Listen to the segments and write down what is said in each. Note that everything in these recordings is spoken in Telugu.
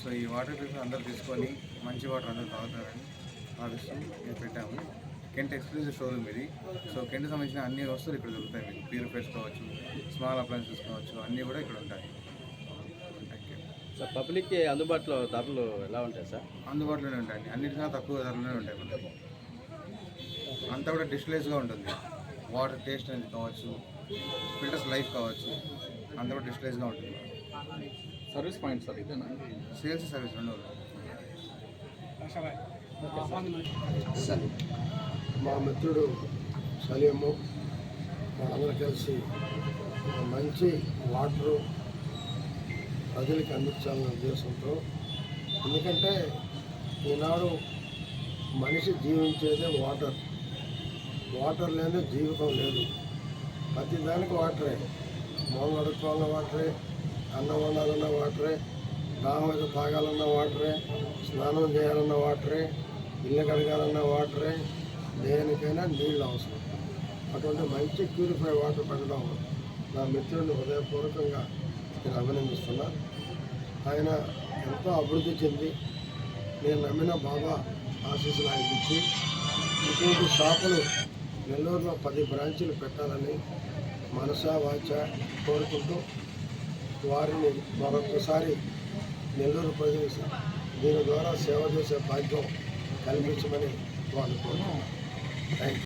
సో ఈ వాటర్ ప్యూరిఫై అందరూ తీసుకొని మంచి వాటర్ అందరూ తాగుతారని భావిస్తూ మేము పెట్టాము. కెంట్ ఎక్స్క్లూజివ్ షోరూమ్ ఇది. సో కెంట్కి సంబంధించిన అన్ని వస్తువులు ఇక్కడ దొరుకుతాయి. మీకు ప్యూరిఫైర్స్ కావచ్చు, స్మాల్ అప్లయన్సెస్ కావచ్చు, అన్నీ కూడా ఇక్కడ ఉంటాయి. సార్ పబ్లిక్కి అందుబాటులో ధరలు ఎలా ఉంటాయి సార్? అందుబాటులోనే ఉంటాయండి, అన్నిటికన్నా తక్కువ ధరలోనే ఉంటాయి. మనకి అంతా కూడా డిస్ప్లేస్గా ఉంటుంది. వాటర్ టేస్ట్ అనేది కావచ్చు, ఫిల్టర్స్ లైఫ్ కావచ్చు, అంతా కూడా డిస్ప్లేస్గా ఉంటుంది. సర్వీస్ పాయింట్ సార్ ఇదేనా? సేల్స్ సర్వీస్ రెండు. మా మిత్రుడు సలీము అందరూ కలిసి మంచి వాటరు ప్రజలకు అందించాలనే ఉద్దేశంతో, ఎందుకంటే ఈనాడు మనిషి జీవించేదే వాటర్ లేని జీవితం లేదు. ప్రతి దానికి వాటరే, మొహం అడుక్కోవాలన్న వాటరే, అన్నం వండాలన్న వాటరే, దాహం అయితే తాగాలన్న వాటరే, స్నానం చేయాలన్న వాటరే, ఇల్లు కడగాలన్న వాటరే, దేనికైనా నీళ్ళు అవసరం. అటువంటి మంచి ప్యూరిఫై వాటర్ పెట్టడం నా మిత్రుడిని హృదయపూర్వకంగా నేను అభినందిస్తున్నా. ఆయన ఎంతో అభివృద్ధి చెంది నేను నమ్మిన బాబా ఆశీస్సులు ఆయనకి ఇచ్చి ఇటువంటి షాపులు నెల్లూరులో 10 బ్రాంచీలు పెట్టాలని మనసా వాచ కోరుకుంటూ వారిని మరొకసారి నెల్లూరు ప్రజలు దీని ద్వారా సేవ చేసే భాగ్యం కల్పించమని వాళ్ళు కోరుకుంటున్నాను. Thank you.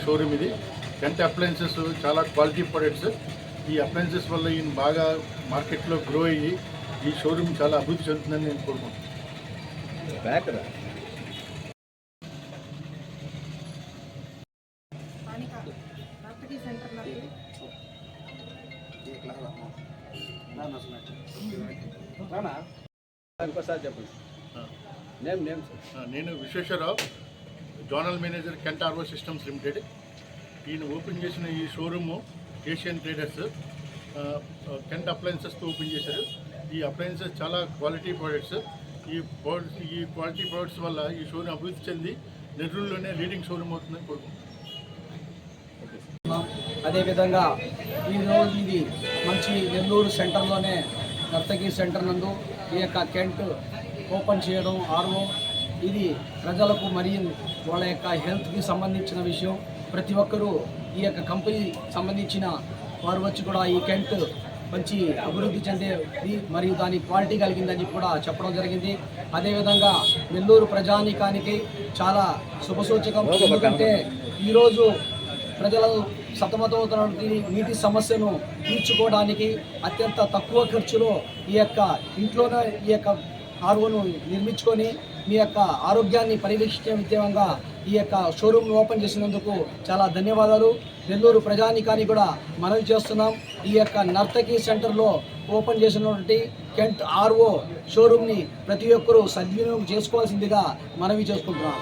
షోరూమ్ ఇది. కెంట్ అప్లయన్సెస్ చాలా క్వాలిటీ ప్రొడక్ట్స్. ఈ అప్లయన్సెస్ వల్ల ఈయన బాగా మార్కెట్లో గ్రో అయ్యి ఈ షోరూమ్ చాలా అభివృద్ధి చెందుతుందని నేను కోరుకుంటున్నాను. నేను Visweswararao, zonal manager Kent RO systems limited. ఈయన ఓపెన్ చేసిన ఈ షోరూము ఏషియన్ ట్రేడర్స్ కెంట్ అప్లయన్సెస్తో ఓపెన్ చేశారు. ఈ అప్లయన్సెస్ చాలా క్వాలిటీ ప్రోడక్ట్స్. ఈ క్వాలిటీ ప్రోడక్ట్స్ వల్ల ఈ షోరూమ్ అభివృద్ధి చెంది నెల్లూరులోనే లీడింగ్ షోరూమ్ అవుతుందని కోరుకుంటున్నాను. అదేవిధంగా ఈరోజు ఇది మంచి నెల్లూరు సెంటర్లోనే నర్తగిరి సెంటర్ నందు ఈ యొక్క కెంట్ ఓపెన్ చేయడం ఆర్వో ఇది ప్రజలకు మరియు వాళ్ళ యొక్క హెల్త్కి సంబంధించిన విషయం. ప్రతి ఒక్కరూ ఈ యొక్క కంపెనీ సంబంధించిన వారు వచ్చి కూడా ఈ కెంట్ మంచి అభివృద్ధి చెందేది మరియు దాని క్వాలిటీ కలిగిందని కూడా చెప్పడం జరిగింది. అదేవిధంగా నెల్లూరు ప్రజానీకానికి చాలా శుభసూచకం. ఎందుకంటే ఈరోజు ప్రజలు సతమతమవుతున్నటువంటి నీటి సమస్యను తీర్చుకోవడానికి అత్యంత తక్కువ ఖర్చులో ఈ యొక్క ఇంట్లోనే ఈ యొక్క ఆర్వోను నిర్మించుకొని మీ యొక్క ఆరోగ్యాన్ని పరీక్షించే విధంగా ఈ యొక్క షోరూమ్ను ఓపెన్ చేసినందుకు చాలా ధన్యవాదాలు. నెల్లూరు ప్రజానీకానికి కూడా మనవి చేస్తున్నాం. ఈ యొక్క నర్తకి సెంటర్లో ఓపెన్ చేసినటువంటి కెంట్ ఆర్వో షోరూమ్ని ప్రతి ఒక్కరూ సద్వినియోగం చేసుకోవాల్సిందిగా మనవి చేసుకుంటున్నాం.